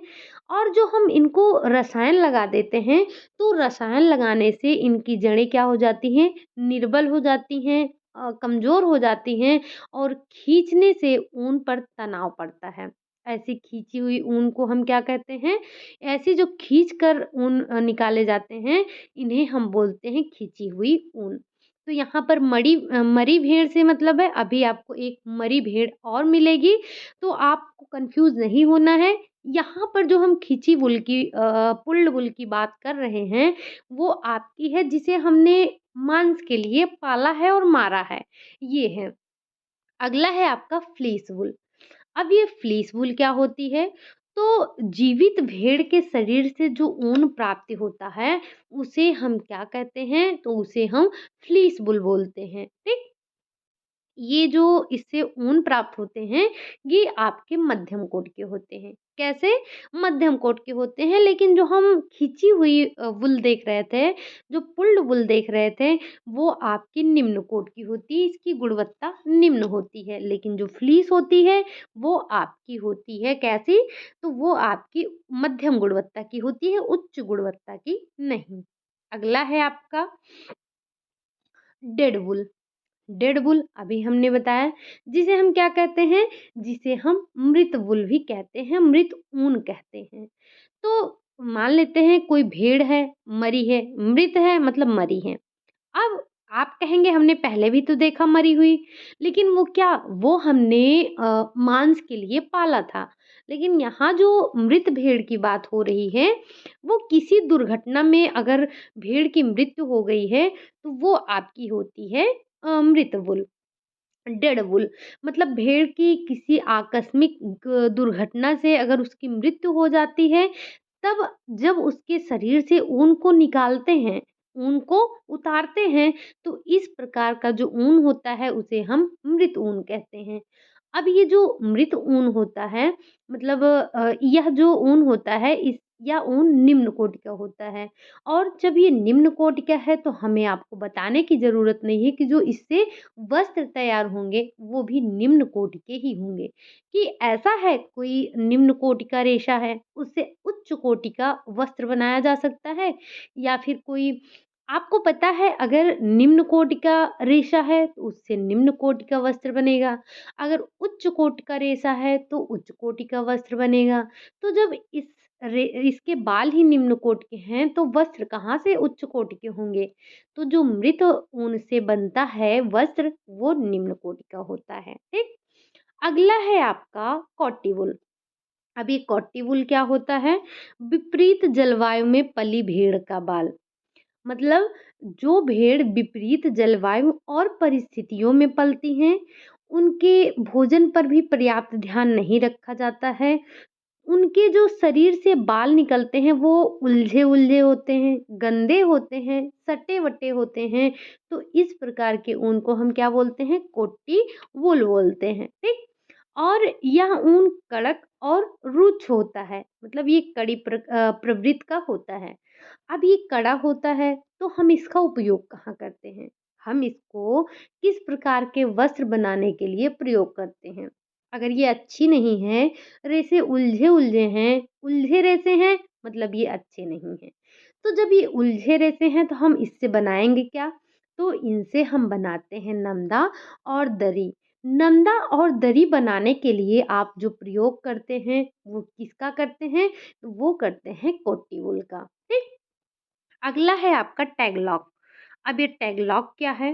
और जो हम इनको रसायन लगा देते हैं, तो रसायन लगाने से इनकी जड़ें क्या हो जाती हैं? निर्बल हो जाती हैं, कमज़ोर हो जाती हैं और खींचने से ऊन पर तनाव पड़ता है। ऐसी खींची हुई ऊन को हम क्या कहते हैं? ऐसे जो खींच कर ऊन निकाले जाते हैं, इन्हें हम बोलते हैं खींची हुई ऊन। तो यहाँ पर मरी भेड़ से मतलब है, अभी आपको एक मरी भेड़ और मिलेगी, तो आपको कन्फ्यूज़ नहीं होना है। यहाँ पर जो हम खिंची वूल की पुल्ड वूल की बात कर रहे हैं, वो आपकी है जिसे हमने मांस के लिए पाला है और मारा है, ये है। अगला है आपका फ्लीस वूल। अब ये फ्लीस वूल क्या होती है? तो जीवित भेड़ के शरीर से जो ऊन प्राप्ति होता है, उसे हम क्या कहते हैं? तो उसे हम फ्लीस वूल बोलते हैं। ठीक? ये जो इससे ऊन प्राप्त होते हैं, ये आपके मध्यम कोट के होते हैं। कैसे? मध्यम कोट के होते हैं, लेकिन जो हम खिंची हुई वूल देख रहे थे, जो पुल्ड वूल देख रहे थे, वो आपकी निम्न कोट की होती है, इसकी गुणवत्ता निम्न होती है। लेकिन जो फ्लीस होती है, वो आपकी होती है कैसी? तो वो आपकी मध्यम गुणवत्ता की होती है, उच्च गुणवत्ता की नहीं। अगला है आपका डेड वूल। डेड वूल अभी हमने बताया, जिसे हम क्या कहते हैं? जिसे हम मृत वूल भी कहते हैं, मृत ऊन कहते हैं। तो मान लेते हैं कोई भेड़ है, मरी है, मृत है मतलब मरी है। अब आप कहेंगे हमने पहले भी तो देखा मरी हुई, लेकिन वो क्या? वो हमने मांस के लिए पाला था। लेकिन यहाँ जो मृत भेड़ की बात हो रही है, वो किसी दुर्घटना में अगर भेड़ की मृत्यु हो गई है, तो वो आपकी होती है मृत वुल, डेड वुल। मतलब भेड़ की किसी आकस्मिक दुर्घटना से अगर उसकी मृत्यु हो जाती है, तब जब उसके शरीर से ऊन को निकालते हैं, ऊन को उतारते हैं, तो इस प्रकार का जो ऊन होता है उसे हम मृत ऊन कहते हैं। अब ये जो मृत ऊन होता है, मतलब यह जो ऊन होता है, इस यह ऊन निम्न कोटि का होता है। और जब ये निम्न कोटि का है, तो हमें आपको बताने की ज़रूरत नहीं है कि जो इससे वस्त्र तैयार होंगे, वो भी निम्न कोटि के ही होंगे। कि ऐसा है कोई निम्न कोटि का रेशा है, उससे उच्च कोटि का वस्त्र बनाया जा सकता है, या फिर कोई आपको पता है अगर निम्न कोटि का रेशा है, तो उससे निम्न कोटि का वस्त्र बनेगा। अगर उच्च कोटि का रेशा है, तो उच्च कोटि का वस्त्र बनेगा। तो जब इसके बाल ही निम्न कोटि के हैं, तो वस्त्र कहाँ से उच्च कोटि के होंगे? तो जो मृत ऊन से बनता है वस्त्र, वो निम्न कोटि का होता है, ठीक? अगला है आपका कॉटन वूल। अब ये कॉटन वूल क्या होता है? विपरीत जलवायु में पली भेड़ का बाल। मतलब जो भेड़ विपरीत जलवायु और परिस्थितियों में पलती हैं, उनके भोजन पर भी पर्याप्त ध्यान नहीं रखा जाता है। उनके जो शरीर से बाल निकलते हैं वो उलझे-उलझे होते हैं, गंदे होते हैं, सटे-वटे होते हैं। तो इस प्रकार के ऊन को हम क्या बोलते हैं? कोटी वूल बोलते हैं, ठीक? और यह ऊन कड़क और रुक्ष होता है, मतलब ये कड़ी प्रवृत्ति का होता है। अब ये कड़ा होता है, तो हम इसका उपयोग कहाँ करते हैं? हम इसको किस प्रकार के वस्त्र बनाने के लिए प्रयोग करते हैं? अगर ये अच्छी नहीं है, रेशे उलझे-उलझे हैं, उलझे रेशे हैं, मतलब ये अच्छे नहीं हैं। तो जब ये उलझे रेशे हैं, तो हम इससे बनाएँगे क्या? तो इनसे हम बनाते हैं नमदा और दरी। नंदा और दरी बनाने के लिए आप जो प्रयोग करते हैं, वो किसका करते हैं? वो करते हैं कोटी वूल का, ठीक? अगला है आपका टैगलॉक। अब ये टैगलॉक क्या है?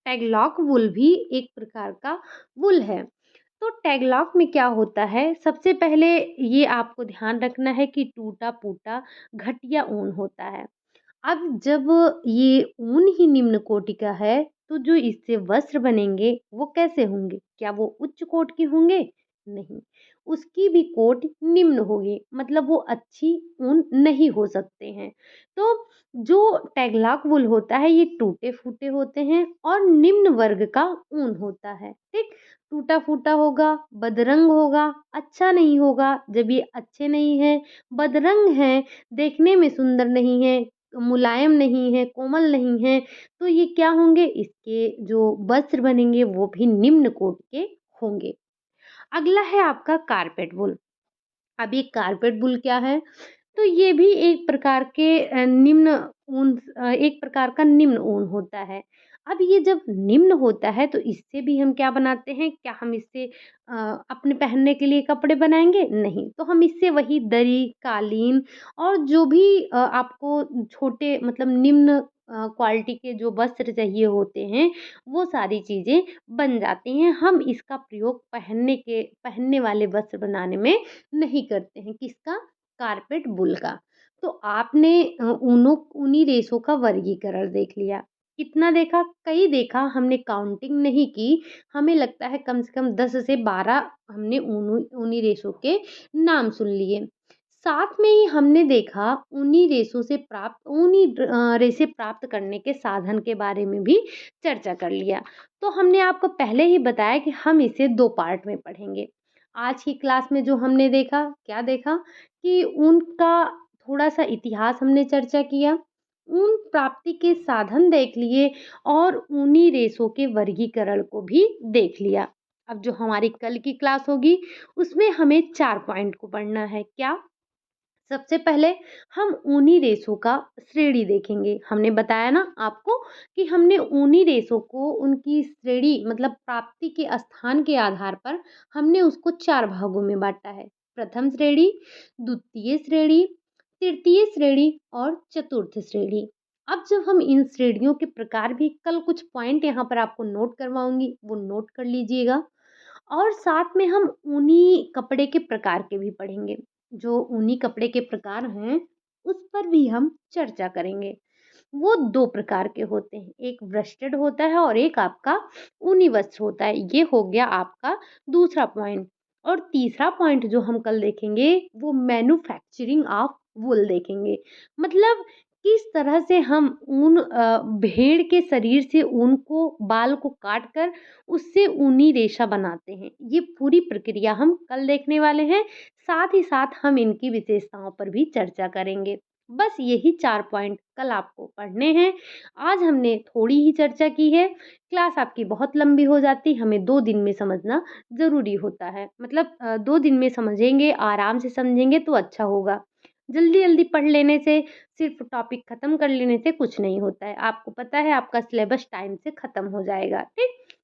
टैगलॉक वूल भी एक प्रकार का वूल है। तो टैगलॉक में क्या होता है? सबसे पहले ये आपको ध्यान रखना है कि टूटा-फूटा घटिया ऊन होता है। अब जब ये ऊन ही निम्न कोटि का है, तो जो इससे वस्त्र बनेंगे, वो कैसे होंगे? क्या वो उच्च कोटि के होंगे? नहीं, उसकी भी कोटि निम्न होगी, मतलब वो अच्छी ऊन नहीं हो सकते हैं। तो जो टैगलॉक वूल होता है, ये टूटे-फूटे होते हैं और निम्न वर्ग का ऊन होता है, ठीक? टूटा-फूटा होगा, बदरंग होगा, अच्छा नहीं होगा। जब ये अच्छे नहीं हैं, बदरंग हैं, देखने में सुंदर नहीं है, मुलायम नहीं है, कोमल नहीं है, तो ये क्या होंगे? इसके जो वस्त्र बनेंगे वो भी निम्न कोटि के होंगे। अगला है आपका कारपेट वूल। अब ये कारपेट वूल क्या है? तो ये भी एक प्रकार के एक प्रकार का निम्न ऊन होता है। अब ये जब निम्न होता है, तो इससे भी हम क्या बनाते हैं? क्या हम इससे अपने पहनने के लिए कपड़े बनाएँगे? नहीं, तो हम इससे वही दरी, कालीन और जो भी आपको छोटे मतलब निम्न क्वालिटी के जो वस्त्र चाहिए होते हैं, वो सारी चीज़ें बन जाती हैं। हम इसका प्रयोग पहनने वाले वस्त्र बनाने में नहीं करते हैं। किसका? कारपेट वूल का। तो आपने ऊनी रेशों का वर्गीकरण देख लिया। कितना देखा? कई देखा, हमने काउंटिंग नहीं की। हमें लगता है कम से कम 10 से 12 हमने ऊनी रेशों के नाम सुन लिए। साथ में ही हमने देखा रेशे प्राप्त करने के साधन के बारे में भी चर्चा कर लिया। तो हमने आपको पहले ही बताया कि हम इसे 2 पार्ट में पढ़ेंगे। आज की क्लास में जो हमने देखा, क्या देखा? कि ऊन का थोड़ा-सा इतिहास हमने चर्चा किया, ऊन प्राप्ति के साधन देख लिए और ऊनी रेशों के वर्गीकरण को भी देख लिया। अब जो हमारी कल की क्लास होगी, उसमें हमें 4 पॉइंट को पढ़ना है। क्या? सबसे पहले हम ऊनी रेशों का श्रेणी देखेंगे। हमने बताया ना आपको कि हमने ऊनी रेशों को उनकी श्रेणी मतलब प्राप्ति के स्थान के आधार पर हमने उसको 4 भागों में बाँटा है। प्रथम श्रेणी, द्वितीय श्रेणी, तृतीय श्रेणी और चतुर्थ श्रेणी। अब जब हम इन श्रेणियों के प्रकार भी कल कुछ पॉइंट यहाँ पर आपको नोट करवाऊँगी, वो नोट कर लीजिएगा। और साथ में हम ऊनी कपड़े के प्रकार के भी पढ़ेंगे। जो ऊनी कपड़े के प्रकार हैं, उस पर भी हम चर्चा करेंगे। वो 2 प्रकार के होते हैं, एक ब्रेस्टेड होता है और एक आपका ऊनी वस्त्र होता है। ये हो गया आपका दूसरा पॉइंट। और तीसरा पॉइंट जो हम कल देखेंगे, वो मैन्युफैक्चरिंग ऑफ वूल देखेंगे। मतलब किस तरह से हम भेड़ के शरीर से ऊन को बाल को काट कर उससे ऊनी रेशा बनाते हैं। ये पूरी प्रक्रिया हम कल देखने वाले हैं। साथ ही साथ हम इनकी विशेषताओं पर भी चर्चा करेंगे। बस यही 4 पॉइंट कल आपको पढ़ने हैं। आज हमने थोड़ी ही चर्चा की है। क्लास आपकी बहुत लंबी हो जाती, हमें 2 दिन में समझना ज़रूरी होता है। मतलब 2 दिन में समझेंगे, आराम से समझेंगे तो अच्छा होगा। जल्दी-जल्दी पढ़ लेने से, सिर्फ़ टॉपिक ख़त्म कर लेने से कुछ नहीं होता है। आपको पता है आपका सिलेबस टाइम से ख़त्म हो जाएगा, ठीक?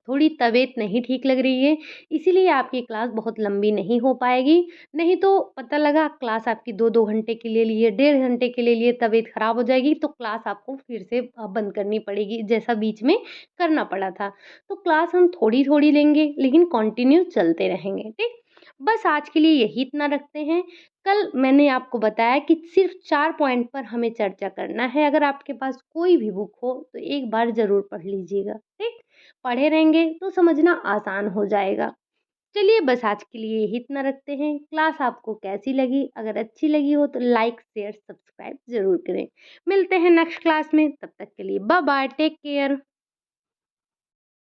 थोड़ी तबीयत नहीं ठीक लग रही है, इसीलिए आपकी क्लास बहुत लंबी नहीं हो पाएगी। नहीं तो पता लगा क्लास आपकी 2-2 घंटे के लिए लिए, डेढ़ घंटे के लिए लिए, तबीयत खराब हो जाएगी, तो क्लास आपको फिर से बंद करनी पड़ेगी, जैसा बीच में करना पड़ा था। तो क्लास हम थोड़ी-थोड़ी लेंगे, लेकिन कंटिन्यू चलते रहेंगे, ठीक? बस आज के लिए यही इतना रखते हैं। कल मैंने आपको बताया कि सिर्फ़ 4 पॉइंट पर हमें चर्चा करना है। अगर आपके पास कोई भी बुक हो, तो एक बार ज़रूर पढ़ लीजिएगा, ठीक? पढ़े रहेंगे तो समझना आसान हो जाएगा। चलिए बस आज के लिए यही इतना रखते हैं। क्लास आपको कैसी लगी? अगर अच्छी लगी हो तो लाइक, शेयर, सब्सक्राइब ज़रूर करें। मिलते हैं नेक्स्ट क्लास में, तब तक के लिए बाय बाय, टेक केयर।